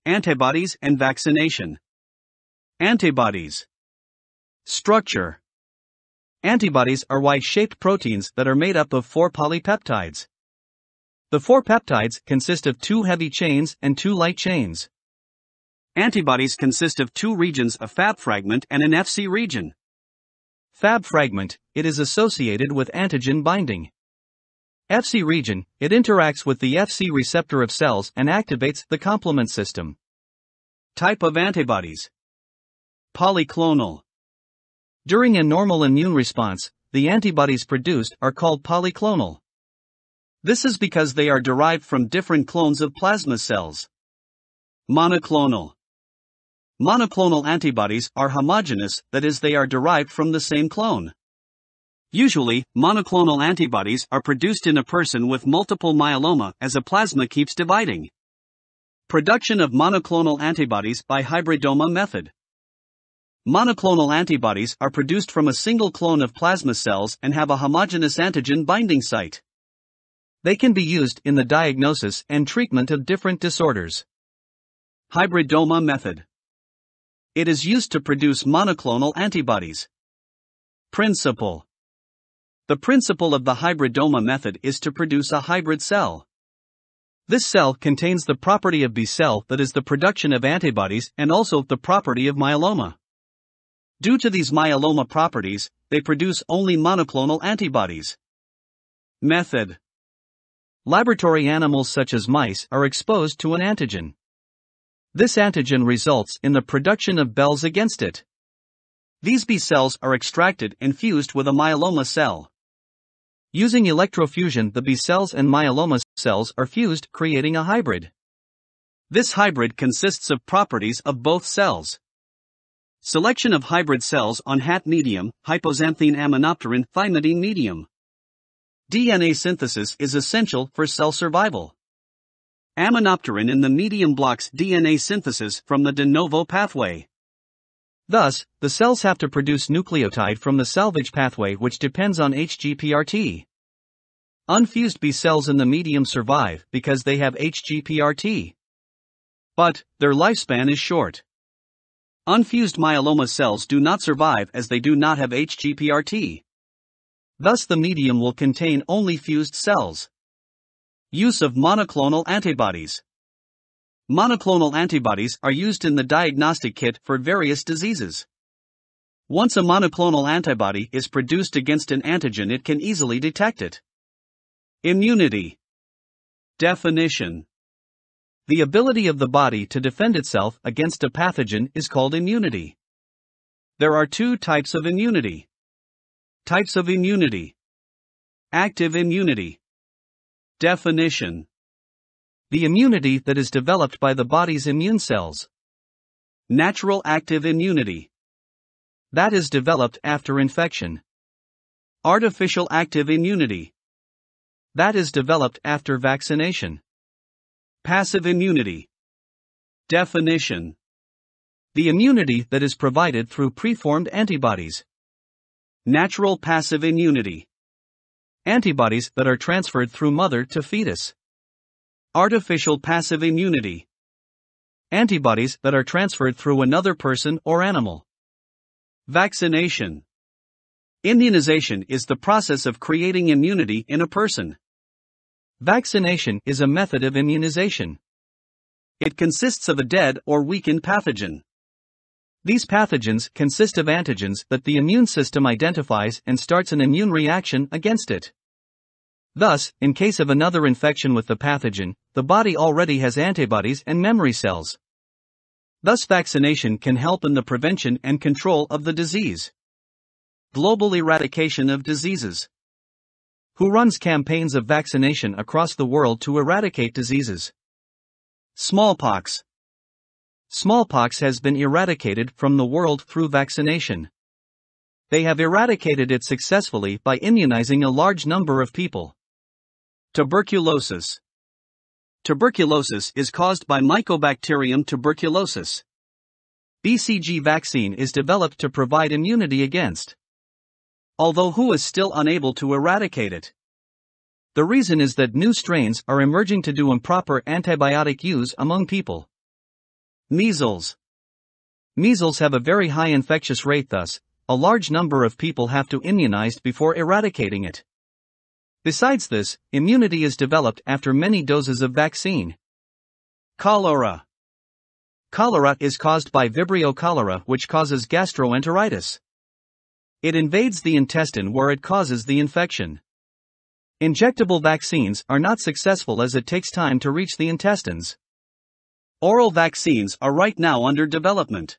Antibodies and vaccination. Antibodies. Structure. Antibodies are Y-shaped proteins that are made up of 4 polypeptides. The 4 peptides consist of 2 heavy chains and 2 light chains. Antibodies consist of 2 regions, a Fab fragment and an Fc region. Fab fragment, it is associated with antigen binding. Fc region, it interacts with the Fc receptor of cells and activates the complement system. Type of antibodies. Polyclonal. During a normal immune response, the antibodies produced are called polyclonal. This is because they are derived from different clones of plasma cells. Monoclonal. Monoclonal antibodies are homogenous, that is, they are derived from the same clone. Usually, monoclonal antibodies are produced in a person with multiple myeloma as a plasma keeps dividing. Production of monoclonal antibodies by Hybridoma method. Monoclonal antibodies are produced from a single clone of plasma cells and have a homogeneous antigen binding site. They can be used in the diagnosis and treatment of different disorders. Hybridoma method. It is used to produce monoclonal antibodies. Principle. The principle of the hybridoma method is to produce a hybrid cell. This cell contains the property of B cell, that is the production of antibodies, and also the property of myeloma. Due to these myeloma properties, they produce only monoclonal antibodies. Method. Laboratory animals such as mice are exposed to an antigen. This antigen results in the production of cells against it. These B cells are extracted and fused with a myeloma cell. Using electrofusion, the B cells and myeloma cells are fused, creating a hybrid. This hybrid consists of properties of both cells. Selection of hybrid cells on HAT medium, hypoxanthine aminopterin thymidine medium. DNA synthesis is essential for cell survival. Aminopterin in the medium blocks DNA synthesis from the de novo pathway. Thus, the cells have to produce nucleotide from the salvage pathway, which depends on HGPRT. Unfused B cells in the medium survive because they have HGPRT. But, their lifespan is short. Unfused myeloma cells do not survive as they do not have HGPRT. Thus the medium will contain only fused cells. Use of monoclonal antibodies. Monoclonal antibodies are used in the diagnostic kit for various diseases. Once a monoclonal antibody is produced against an antigen, it can easily detect it. Immunity. Definition. The ability of the body to defend itself against a pathogen is called immunity. There are 2 types of immunity. Types of immunity. Active immunity. Definition. The immunity that is developed by the body's immune cells. Natural active immunity. That is developed after infection. Artificial active immunity. That is developed after vaccination. Passive immunity. Definition. The immunity that is provided through preformed antibodies. Natural passive immunity. Antibodies that are transferred through mother to fetus. Artificial passive immunity. Antibodies that are transferred through another person or animal. Vaccination. Immunization is the process of creating immunity in a person. Vaccination is a method of immunization. It consists of a dead or weakened pathogen. These pathogens consist of antigens that the immune system identifies and starts an immune reaction against it. Thus, in case of another infection with the pathogen, the body already has antibodies and memory cells. Thus, vaccination can help in the prevention and control of the disease. Global eradication of diseases. Who runs campaigns of vaccination across the world to eradicate diseases? Smallpox. Smallpox has been eradicated from the world through vaccination. They have eradicated it successfully by immunizing a large number of people. Tuberculosis. Tuberculosis is caused by Mycobacterium tuberculosis. BCG vaccine is developed to provide immunity against. Although WHO is still unable to eradicate it. The reason is that new strains are emerging to do improper antibiotic use among people. Measles. Measles have a very high infectious rate, thus, a large number of people have to immunized before eradicating it. Besides this, immunity is developed after many doses of vaccine. Cholera. Cholera is caused by Vibrio cholera, which causes gastroenteritis. It invades the intestine where it causes the infection. Injectable vaccines are not successful as it takes time to reach the intestines. Oral vaccines are right now under development.